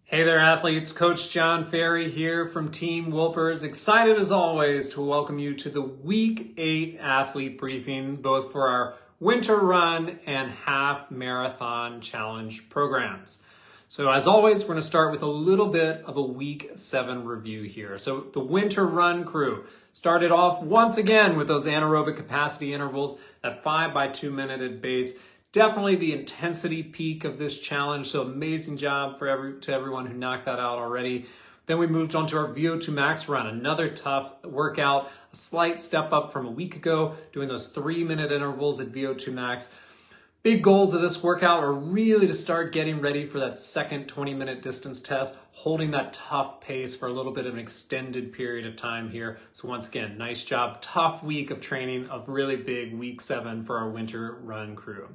Hey there, athletes. Coach John Ferry here from Team Wilpers. Excited as always to welcome you to the Week 8 athlete briefing, both for our winter run and half marathon challenge programs. So as always, we're going to start with a little bit of a Week 7 review here. So the winter run crew started off once again with those anaerobic capacity intervals, that 5 by 2 minute at base. Definitely the intensity peak of this challenge, so amazing job to everyone who knocked that out already. Then we moved on to our VO2 max run, another tough workout, a slight step up from a week ago, doing those 3-minute intervals at VO2 max. Big goals of this workout are really to start getting ready for that second 20-minute distance test, holding that tough pace for a little bit of an extended period of time here. So once again, nice job. Tough week of training, of really big Week 7 for our winter run crew.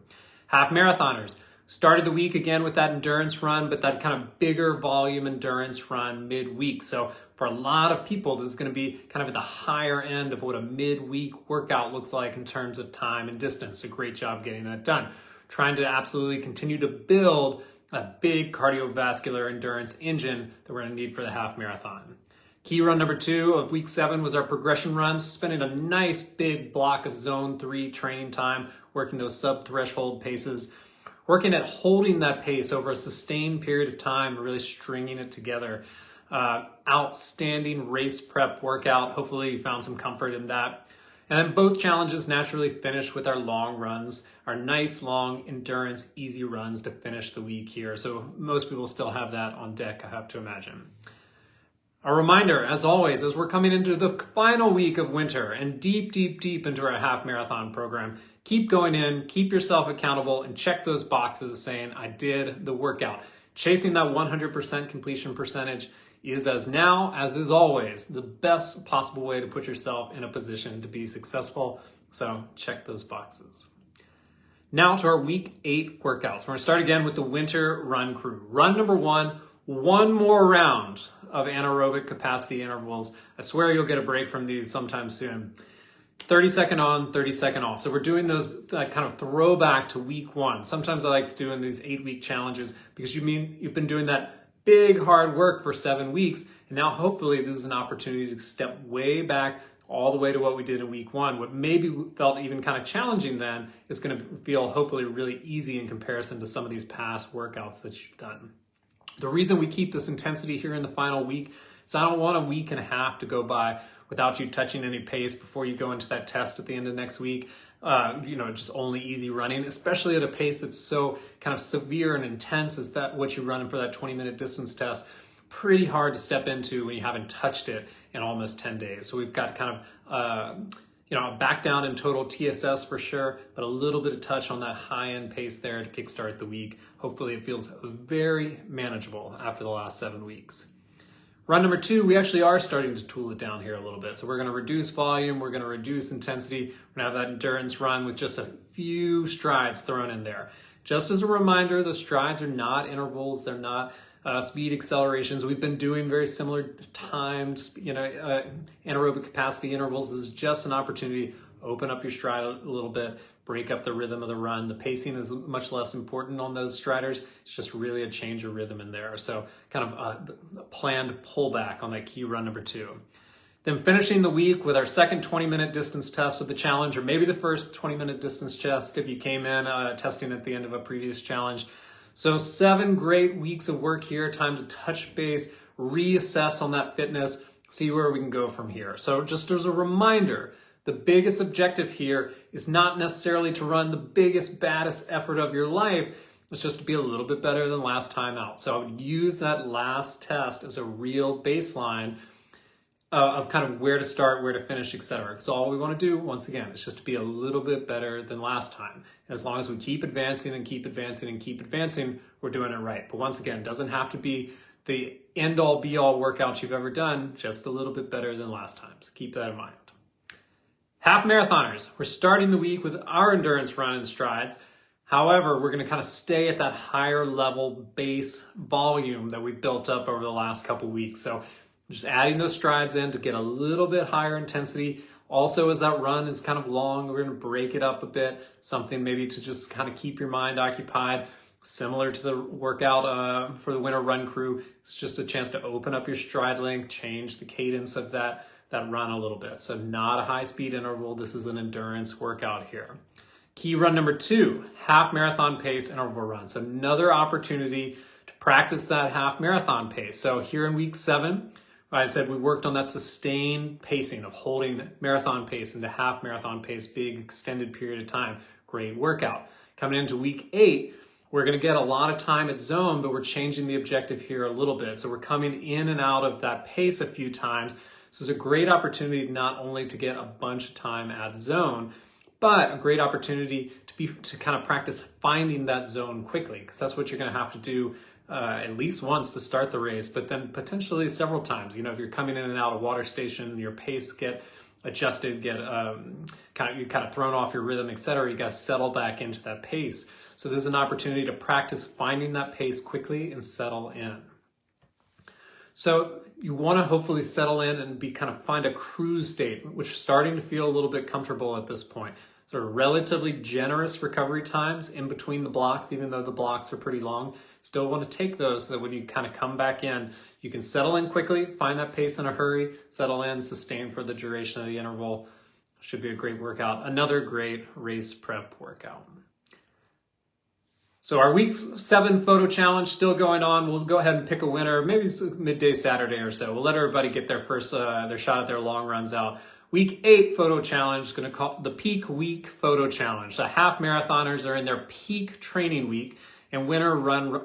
Half marathoners started the week again with that endurance run, but that kind of bigger volume endurance run midweek. So for a lot of people, this is going to be kind of at the higher end of what a midweek workout looks like in terms of time and distance. A great job getting that done. Trying to absolutely continue to build a big cardiovascular endurance engine that we're going to need for the half marathon. Key run number 2 of Week 7 was our progression runs, spending a nice big block of zone 3 training time, working those sub-threshold paces, working at holding that pace over a sustained period of time, really stringing it together. Outstanding race prep workout. Hopefully you found some comfort in that. And then both challenges naturally finished with our long runs, our nice long endurance easy runs to finish the week here. So most people still have that on deck, I have to imagine. A reminder, as always, as we're coming into the final week of winter and deep into our half marathon program, keep going in, keep yourself accountable, and check those boxes saying, I did the workout. Chasing that 100% completion percentage is, as now, as is always, the best possible way to put yourself in a position to be successful. So check those boxes. Now to our Week 8 workouts. We're going to start again with the winter run crew. Run number 1, one more round of anaerobic capacity intervals. I swear you'll get a break from these sometime soon. 30-second on, 30-second off. So we're doing those kind of throwback to Week 1. Sometimes I like doing these 8-week challenges because you've been doing that big hard work for 7 weeks. And now hopefully this is an opportunity to step way back all the way to what we did in Week 1. What maybe felt even kind of challenging then is going to feel hopefully really easy in comparison to some of these past workouts that you've done. The reason we keep this intensity here in the final week is I don't want a week and a half to go by without you touching any pace before you go into that test at the end of next week. Just only easy running, especially at a pace that's so kind of severe and intense as that what you're running for that 20-minute distance test. Pretty hard to step into when you haven't touched it in almost 10 days. So we've got kind of a back down in total TSS for sure, but a little bit of touch on that high-end pace there to kickstart the week. Hopefully it feels very manageable after the last 7 weeks. Run number 2, we actually are starting to tool it down here a little bit. So we're going to reduce volume, we're going to reduce intensity, we're going to have that endurance run with just a few strides thrown in there. Just as a reminder, the strides are not intervals, they're not speed accelerations. We've been doing very similar times, anaerobic capacity intervals. This is just an opportunity to open up your stride a little bit, break up the rhythm of the run. The pacing is much less important on those striders. It's just really a change of rhythm in there. So kind of a planned pullback on that key run number 2. Then finishing the week with our second 20-minute distance test of the challenge, or maybe the first 20-minute distance test if you came in testing at the end of a previous challenge. So 7 great weeks of work here, time to touch base, reassess on that fitness, see where we can go from here. So just as a reminder, the biggest objective here is not necessarily to run the biggest, baddest effort of your life. It's just to be a little bit better than last time out. So I would use that last test as a real baseline of kind of where to start, where to finish, etc. Because all we want to do, once again, is just to be a little bit better than last time. And as long as we keep advancing and keep advancing and keep advancing, we're doing it right. But once again, it doesn't have to be the end-all be-all workout you've ever done, just a little bit better than last time. So keep that in mind. Half marathoners, we're starting the week with our endurance run and strides. However, we're going to kind of stay at that higher level base volume that we've built up over the last couple weeks. So just adding those strides in to get a little bit higher intensity. Also, as that run is kind of long, we're going to break it up a bit, something maybe to just kind of keep your mind occupied. Similar to the workout for the Winter Run Crew, it's just a chance to open up your stride length, change the cadence of that run a little bit. So not a high speed interval. This is an endurance workout here. Key run number 2, half marathon pace interval run. So another opportunity to practice that half marathon pace. So here in week 7, I said we worked on that sustained pacing of holding marathon pace into half marathon pace, big extended period of time. Great workout. Coming into week 8, we're going to get a lot of time at zone, but we're changing the objective here a little bit. So we're coming in and out of that pace a few times. So it's a great opportunity not only to get a bunch of time at zone, but a great opportunity to kind of practice finding that zone quickly, because that's what you're going to have to do at least once to start the race, but then potentially several times. You know, if you're coming in and out of water station, your pace get adjusted, get kind of thrown off your rhythm, etc. You got to settle back into that pace. So this is an opportunity to practice finding that pace quickly and settle in. So you want to hopefully settle in and find a cruise state, which is starting to feel a little bit comfortable at this point. Sort of relatively generous recovery times in between the blocks, even though the blocks are pretty long. Still want to take those so that when you kind of come back in, you can settle in quickly, find that pace in a hurry, settle in, sustain for the duration of the interval. Should be a great workout. Another great race prep workout. So our week 7 photo challenge still going on. We'll go ahead and pick a winner. Maybe it's midday Saturday or so. We'll let everybody get their first their shot at their long runs out. Week 8 photo challenge is going to call the peak week photo challenge. So half marathoners are in their peak training week, and winter run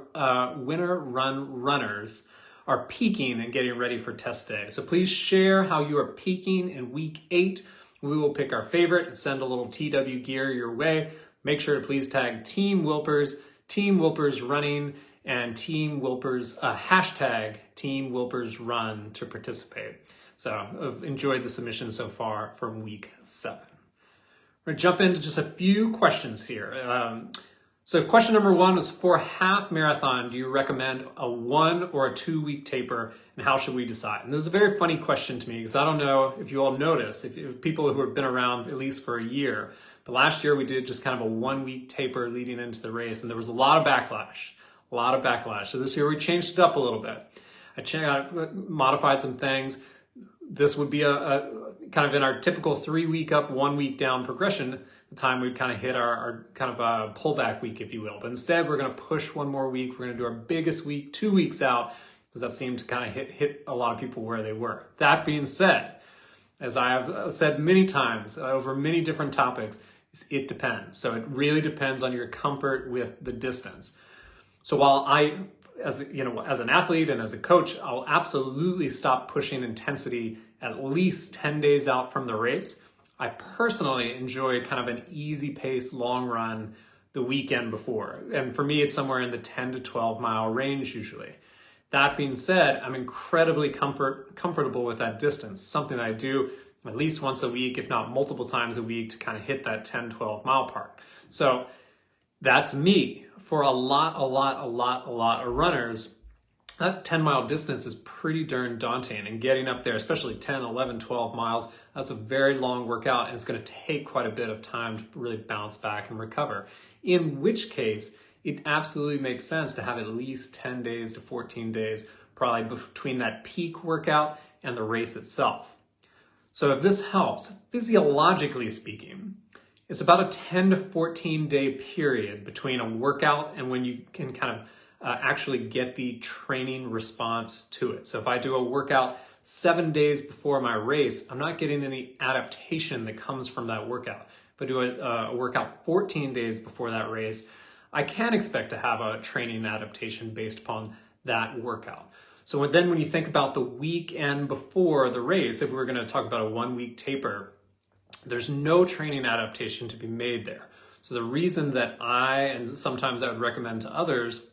runners are peaking and getting ready for test day. So please share how you are peaking in week 8. We will pick our favorite and send a little TW gear your way. Make sure to please tag Team Wilpers, Team Wilpers Running, and Team Wilpers, hashtag Team Wilpers Run to participate. So I've enjoyed the submission so far from week 7. We're going to jump into just a few questions here. So question number 1 was, for half marathon, do you recommend a 1 or a 2 week taper, and how should we decide? And this is a very funny question to me, because I don't know if you all noticed, if people who have been around at least for a year, but last year we did just kind of a 1 week taper leading into the race, and there was a lot of backlash. So this year we changed it up a little bit. I modified some things. This would be a kind of in our typical 3 week up, 1 week down progression, the time we'd kind of hit our kind of a pullback week, if you will. But instead, we're going to push 1 more week. We're going to do our biggest week 2 weeks out, because that seemed to kind of hit a lot of people where they were. That being said, as I have said many times over many different topics, it depends. So it really depends on your comfort with the distance. So while as an athlete and as a coach, I'll absolutely stop pushing intensity at least 10 days out from the race, I personally enjoy kind of an easy pace long run the weekend before. And for me, it's somewhere in the 10 to 12 mile range usually. That being said, I'm incredibly comfortable with that distance, something that I do at least once a week, if not multiple times a week, to kind of hit that 10, 12 mile mark. So that's me. For a lot of runners, that 10-mile distance is pretty darn daunting, and getting up there, especially 10, 11, 12 miles, that's a very long workout, and it's going to take quite a bit of time to really bounce back and recover. In which case, it absolutely makes sense to have at least 10 days to 14 days, probably between that peak workout and the race itself. So if this helps, physiologically speaking, it's about a 10 to 14 day period between a workout and when you can kind of actually get the training response to it. So if I do a workout 7 days before my race, I'm not getting any adaptation that comes from that workout. If I do a workout 14 days before that race, I can expect to have a training adaptation based upon that workout. So then when you think about the weekend before the race, if we're going to talk about a 1 week taper, there's no training adaptation to be made there. So the reason that and sometimes I would recommend to others,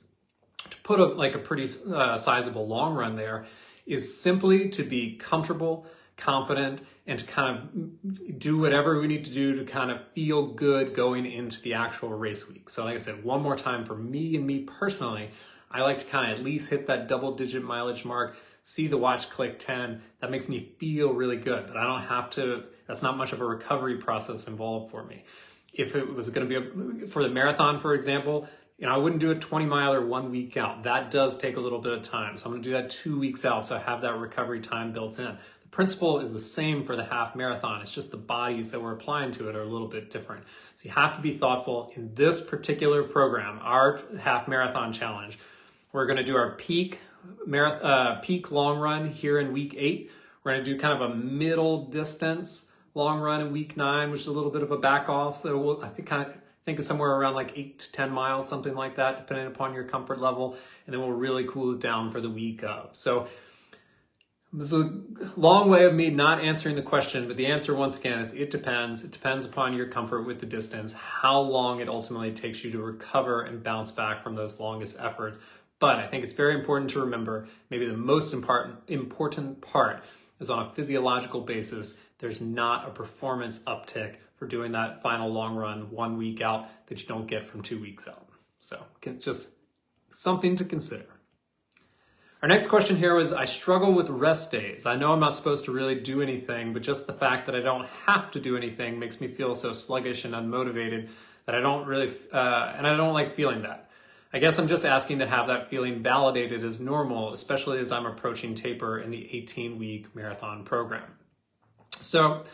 to put a pretty sizable long run there is simply to be comfortable, confident, and to kind of do whatever we need to do to kind of feel good going into the actual race week. So like I said, one more time, for me personally, I like to kind of at least hit that double-digit mileage mark, see the watch click 10. That makes me feel really good, but I don't have to, that's not much of a recovery process involved for me. If it was going to be for the marathon, for example, I wouldn't do a 20 miler 1 week out. That does take a little bit of time. So I'm going to do that 2 weeks out, so I have that recovery time built in. The principle is the same for the half marathon. It's just the bodies that we're applying to it are a little bit different. So you have to be thoughtful in this particular program, our half marathon challenge. We're going to do our peak long run here in week 8. We're going to do kind of a middle distance long run in week 9, which is a little bit of a back off. So I think it's somewhere around like 8 to 10 miles, something like that, depending upon your comfort level. And then we'll really cool it down for the week of. So this is a long way of me not answering the question, but the answer once again is it depends. It depends upon your comfort with the distance, how long it ultimately takes you to recover and bounce back from those longest efforts. But I think it's very important to remember, maybe the most important part is on a physiological basis, there's not a performance uptick for doing that final long run 1 week out that you don't get from 2 weeks out. So just something to consider. Our next question here was, I struggle with rest days. I know I'm not supposed to really do anything, but just the fact that I don't have to do anything makes me feel so sluggish and unmotivated that I don't really, and I don't like feeling that. I guess I'm just asking to have that feeling validated as normal, especially as I'm approaching taper in the 18-week marathon program. So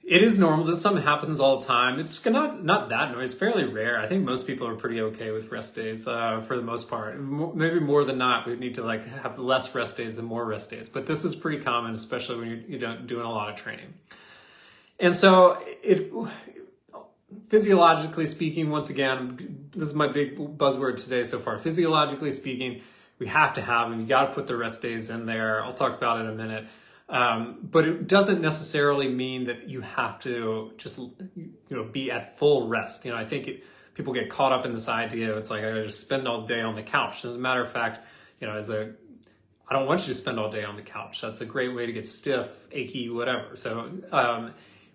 it is normal. This is something that happens all the time. It's not that noise. It's fairly rare. I think most people are pretty okay with rest days for the most part. Maybe more than not, we need to have less rest days than more rest days. But this is pretty common, especially when you're doing a lot of training. And so physiologically speaking, once again, this is my big buzzword today so far. Physiologically speaking, we have to have them. You got to put the rest days in there. I'll talk about it in a minute. But it doesn't necessarily mean that you have to just, be at full rest. I think people get caught up in this idea. It's like, I gotta just spend all day on the couch. As a matter of fact, I don't want you to spend all day on the couch. That's a great way to get stiff, achy, whatever. So,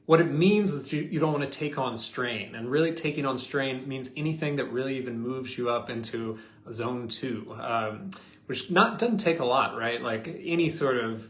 what it means is you don't want to take on strain, and really taking on strain means anything that really even moves you up into a zone 2, which doesn't take a lot, right? Like any sort of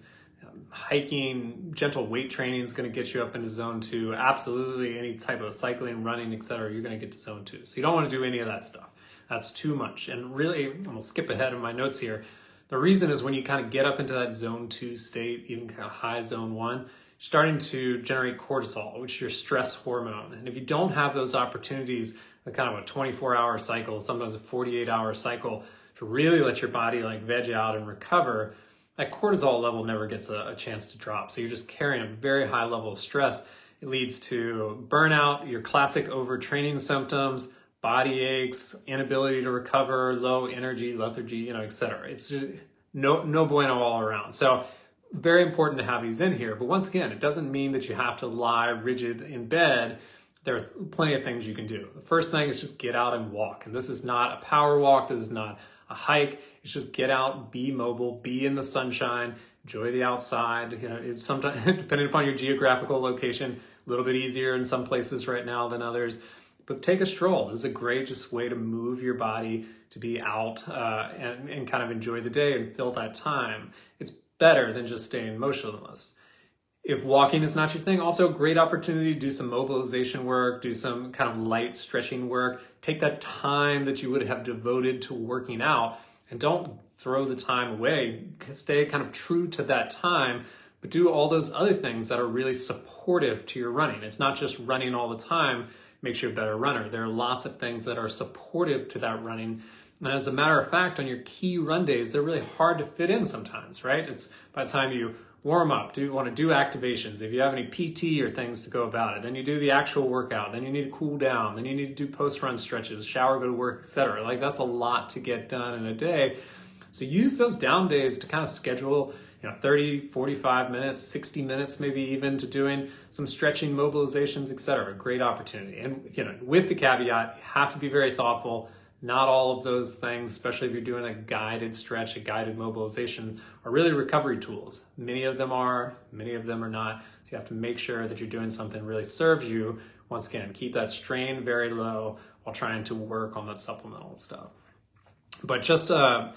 hiking, gentle weight training is going to get you up into zone 2. Absolutely, any type of cycling, running, etc., you're going to get to zone 2. So you don't want to do any of that stuff. That's too much. And really, I'm going to skip ahead in my notes here. The reason is when you kind of get up into that zone 2 state, even kind of high zone 1, starting to generate cortisol, which is your stress hormone. And if you don't have those opportunities, the kind of a 24-hour cycle, sometimes a 48-hour cycle, to really let your body veg out and recover, that cortisol level never gets a chance to drop. So you're just carrying a very high level of stress. It leads to burnout, your classic overtraining symptoms, body aches, inability to recover, low energy, lethargy, etc. It's just no bueno all around. So very important to have these in here. But once again, it doesn't mean that you have to lie rigid in bed. There are plenty of things you can do. The first thing is just get out and walk. And this is not a power walk. This is not a hike. It's just get out, be mobile, be in the sunshine, enjoy the outside. It's sometimes, depending upon your geographical location, a little bit easier in some places right now than others. But take a stroll. This is a great just way to move your body, to be out and kind of enjoy the day and fill that time. It's better than just staying motionless. If walking is not your thing, also a great opportunity to do some mobilization work, do some kind of light stretching work. Take that time that you would have devoted to working out and don't throw the time away. Stay kind of true to that time, but do all those other things that are really supportive to your running. It's not just running all the time makes you a better runner. There are lots of things that are supportive to that running. And as a matter of fact, on your key run days, they're really hard to fit in sometimes, right? It's by the time you warm up, do you want to do activations, if you have any PT or things to go about it, then you do the actual workout, then you need to cool down, then you need to do post-run stretches, shower, go to work, etc. That's a lot to get done in a day. So use those down days to kind of schedule 30, 45 minutes, 60 minutes, maybe even to doing some stretching, mobilizations, etc. Great opportunity. And with the caveat, you have to be very thoughtful. Not all of those things, especially if you're doing a guided stretch, a guided mobilization, are really recovery tools. Many of them are, many of them are not. So you have to make sure that you're doing something that really serves you. Once again, keep that strain very low while trying to work on that supplemental stuff. But just, to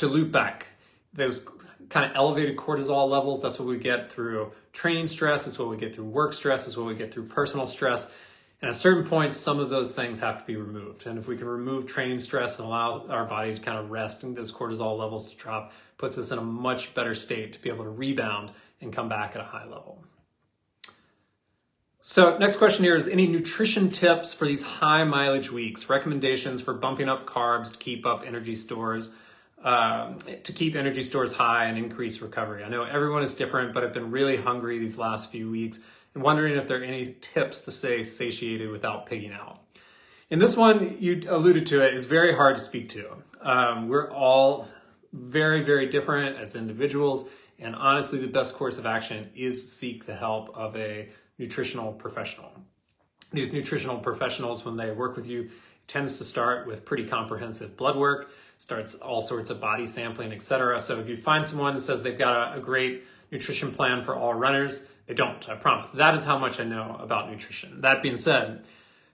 loop back, those kind of elevated cortisol levels, that's what we get through training stress, that's what we get through work stress, that's what we get through personal stress. And at certain points, some of those things have to be removed. And if we can remove training stress and allow our body to kind of rest and those cortisol levels to drop, puts us in a much better state to be able to rebound and come back at a high level. So next question here is, any nutrition tips for these high mileage weeks? Recommendations for bumping up carbs to keep up energy stores, to keep energy stores high and increase recovery. I know everyone is different, but I've been really hungry these last few weeks and wondering if there are any tips to stay satiated without pigging out. And this one, you alluded to it, is very hard to speak to. We're all very, very different as individuals. And honestly, the best course of action is to seek the help of a nutritional professional. These nutritional professionals, when they work with you, tends to start with pretty comprehensive blood work, starts all sorts of body sampling, etc. So if you find someone that says they've got a great nutrition plan for all runners, they don't, I promise. That is how much I know about nutrition. That being said,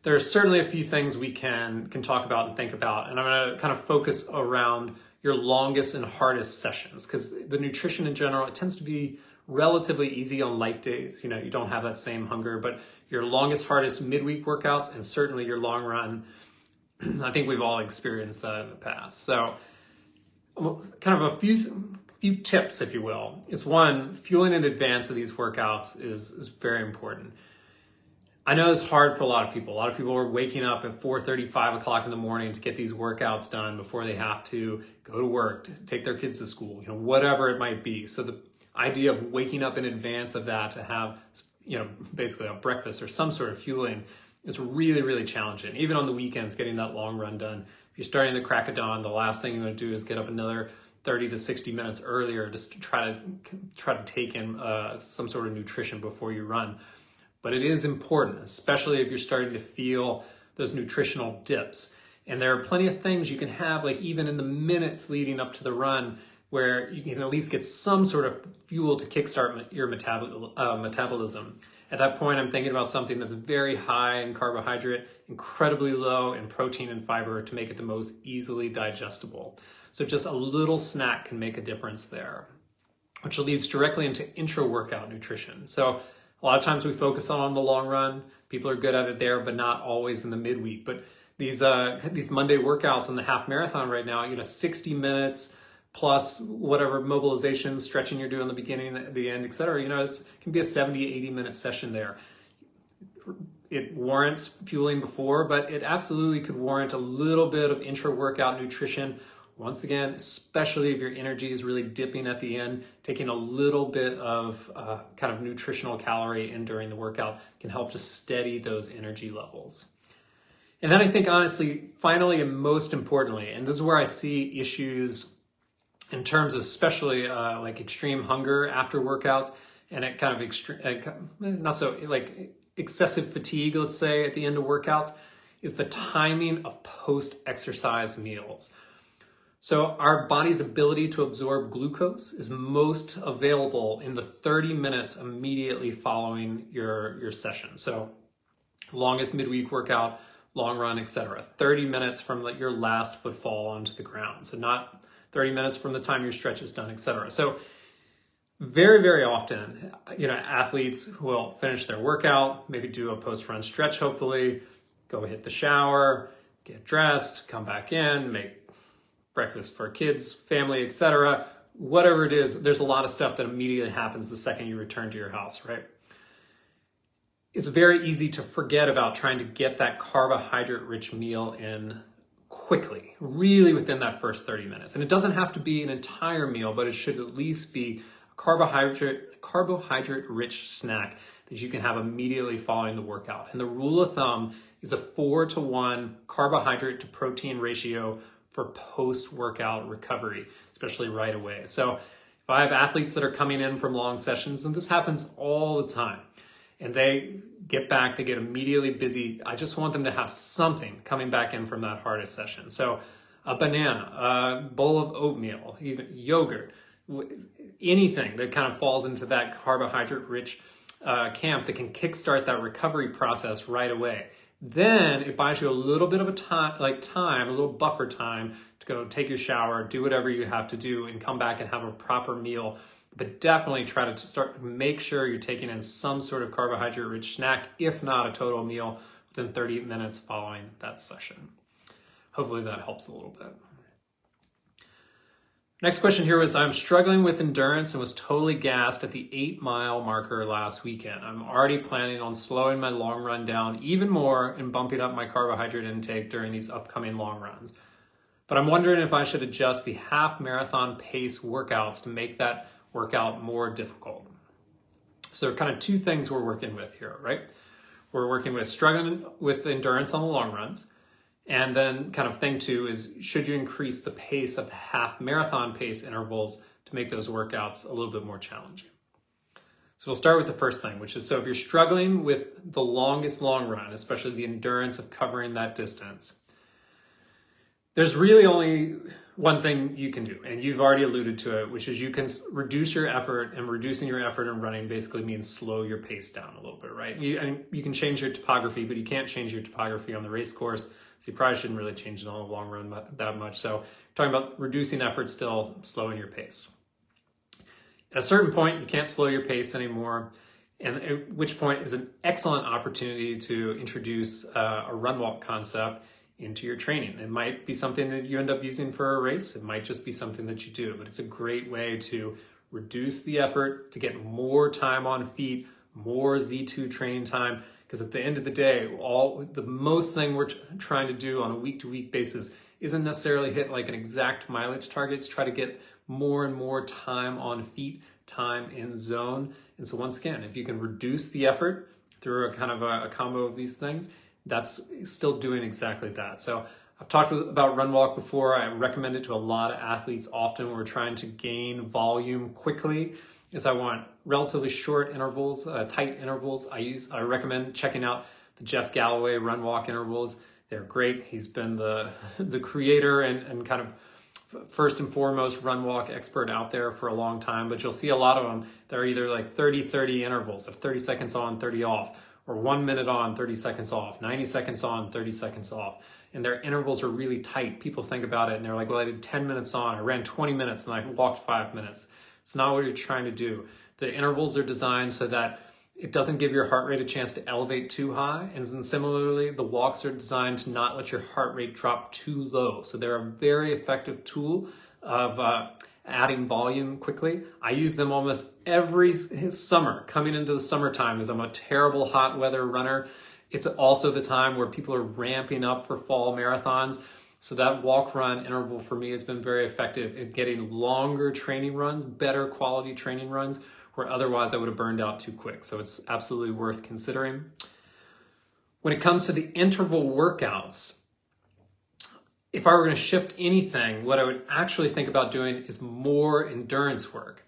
there are certainly a few things we can talk about and think about. And I'm going to kind of focus around your longest and hardest sessions, because the nutrition in general, it tends to be relatively easy on light days. You know, you don't have that same hunger, but your longest, hardest midweek workouts and certainly your long run, I think we've all experienced that in the past. So kind of a few tips, if you will, is one, fueling in advance of these workouts is very important. I know it's hard for a lot of people. A lot of people are waking up at 4:30, 5 o'clock in the morning to get these workouts done before they have to go to work, to take their kids to school, you know, whatever it might be. So the idea of waking up in advance of that to have, you know, basically a breakfast or some sort of fueling is really, really challenging. Even on the weekends, getting that long run done. If you're starting the crack of dawn, the last thing you want to do is get up another 30 to 60 minutes earlier just to try to take in some sort of nutrition before you run. But it is important, especially if you're starting to feel those nutritional dips. And there are plenty of things you can have, like even in the minutes leading up to the run, where you can at least get some sort of fuel to kickstart your metabolism. At that point, I'm thinking about something that's very high in carbohydrate, incredibly low in protein and fiber to make it the most easily digestible. So just a little snack can make a difference there, which leads directly into intra-workout nutrition. So a lot of times we focus on the long run. People are good at it there, but not always in the midweek. But these Monday workouts in the half marathon right now, you know, 60 minutes plus whatever mobilization, stretching you're doing in the beginning, the end, et cetera, you know, it can be a 70, 80 minute session there. It warrants fueling before, but it absolutely could warrant a little bit of intra-workout nutrition. Once again, especially if your energy is really dipping at the end, taking a little bit of kind of nutritional calorie in during the workout can help to steady those energy levels. And then I think, honestly, finally and most importantly, and this is where I see issues in terms of especially like extreme hunger after workouts and it kind of not so like excessive fatigue, let's say, at the end of workouts, is the timing of post-exercise meals. So our body's ability to absorb glucose is most available in the 30 minutes immediately following your session. So longest midweek workout, long run, etc. 30 minutes from your last footfall onto the ground. So not 30 minutes from the time your stretch is done, etc. So very, very often, you know, athletes will finish their workout, maybe do a post-run stretch, hopefully, go hit the shower, get dressed, come back in, make breakfast for kids, family, etc. Whatever it is, there's a lot of stuff that immediately happens the second you return to your house, right? It's very easy to forget about trying to get that carbohydrate-rich meal in quickly, really within that first 30 minutes. And it doesn't have to be an entire meal, but it should at least be a carbohydrate-rich snack that you can have immediately following the workout. And the rule of thumb is a 4-to-1 carbohydrate to protein ratio for post-workout recovery, especially right away. So if I have athletes that are coming in from long sessions, and this happens all the time, and they get back, they get immediately busy, I just want them to have something coming back in from that hardest session. So a banana, a bowl of oatmeal, even yogurt, anything that kind of falls into that carbohydrate-rich camp that can kickstart that recovery process right away. Then it buys you a little bit of a time, a little buffer time to go take your shower, do whatever you have to do, and come back and have a proper meal. But definitely try to make sure you're taking in some sort of carbohydrate-rich snack, if not a total meal, within 30 minutes following that session. Hopefully that helps a little bit. Next question here was, I'm struggling with endurance and was totally gassed at the 8-mile marker last weekend. I'm already planning on slowing my long run down even more and bumping up my carbohydrate intake during these upcoming long runs. But I'm wondering if I should adjust the half marathon pace workouts to make that workout more difficult. So there are kind of two things we're working with here, right? We're working with struggling with endurance on the long runs. And then kind of thing two is, should you increase the pace of the half marathon pace intervals to make those workouts a little bit more challenging? So we'll start with the first thing, which is, so if you're struggling with the longest long run, especially the endurance of covering that distance, there's really only one thing you can do, and you've already alluded to it, which is you can reduce your effort, and reducing your effort in running basically means slow your pace down a little bit, right? You can change your topography, but you can't change your topography on the race course. So you probably shouldn't really change it on the long run that much. So talking about reducing effort, still slowing your pace. At a certain point, you can't slow your pace anymore, and at which point is an excellent opportunity to introduce a run walk concept into your training. It might be something that you end up using for a race. It might just be something that you do, but it's a great way to reduce the effort, to get more time on feet, more Z2 training time. Because at the end of the day, the most thing we're trying to do on a week-to-week basis isn't necessarily hit like an exact mileage target. It's try to get more and more time on feet, time in zone. And so once again, if you can reduce the effort through a kind of a combo of these things, that's still doing exactly that. So I've talked about run walk before. I recommend it to a lot of athletes often when we're trying to gain volume quickly. Is I want relatively short intervals, tight intervals. I recommend checking out the Jeff Galloway run walk intervals. They're great. He's been the creator and kind of first and foremost run walk expert out there for a long time, but you'll see a lot of them. They're either like 30-30 intervals of 30 seconds on, 30 off, or 1 minute on, 30 seconds off, 90 seconds on, 30 seconds off. And their intervals are really tight. People think about it and they're like, well, I did 10 minutes on, I ran 20 minutes, and I walked 5 minutes. It's not what you're trying to do. The intervals are designed so that it doesn't give your heart rate a chance to elevate too high. And then similarly, the walks are designed to not let your heart rate drop too low. So they're a very effective tool of adding volume quickly. I use them almost every summer, coming into the summertime, as I'm a terrible hot weather runner. It's also the time where people are ramping up for fall marathons. So that walk run interval for me has been very effective in getting longer training runs, better quality training runs, where otherwise I would have burned out too quick. So it's absolutely worth considering. When it comes to the interval workouts, if I were going to shift anything, what I would actually think about doing is more endurance work.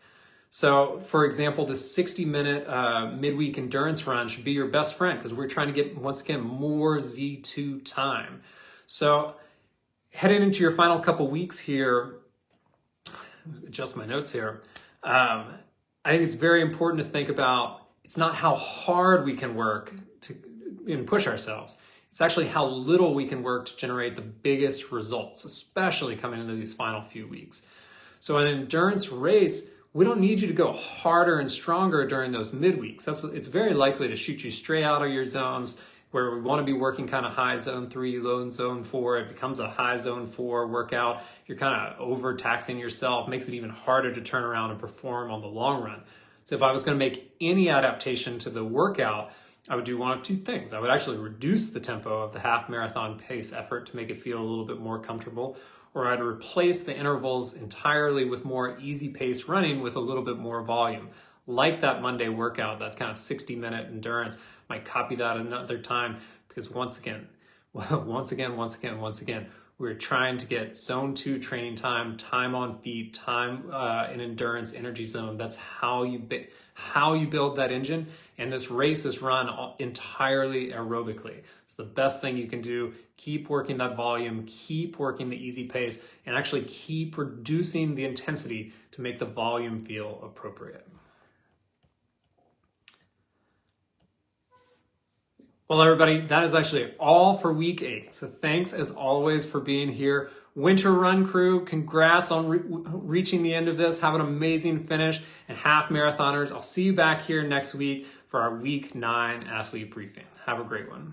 So for example, the 60-minute midweek endurance run should be your best friend, because we're trying to get, once again, more Z2 time. So heading into your final couple weeks here, adjust my notes here, I think it's very important to think about, it's not how hard we can work and push ourselves. It's actually how little we can work to generate the biggest results, especially coming into these final few weeks. So in an endurance race, we don't need you to go harder and stronger during those midweeks. It's very likely to shoot you straight out of your zones, where we want to be working kind of high zone 3, low zone 4. It becomes a high zone 4 workout. You're kind of overtaxing yourself, makes it even harder to turn around and perform on the long run. So if I was going to make any adaptation to the workout, I would do one of two things. I would actually reduce the tempo of the half marathon pace effort to make it feel a little bit more comfortable, or I'd replace the intervals entirely with more easy pace running with a little bit more volume. Like that Monday workout, that kind of 60-minute endurance, might copy that another time, because once again, we're trying to get zone 2 training time, time on feet, time in endurance, energy zone. That's how you build that engine. And this race is run entirely aerobically. So the best thing you can do, keep working that volume, keep working the easy pace, and actually keep reducing the intensity to make the volume feel appropriate. Well, everybody, that is actually all for week 8. So thanks as always for being here. Winter Run crew, congrats on reaching the end of this. Have an amazing finish. And half marathoners, I'll see you back here next week for our week 9 athlete briefing. Have a great one.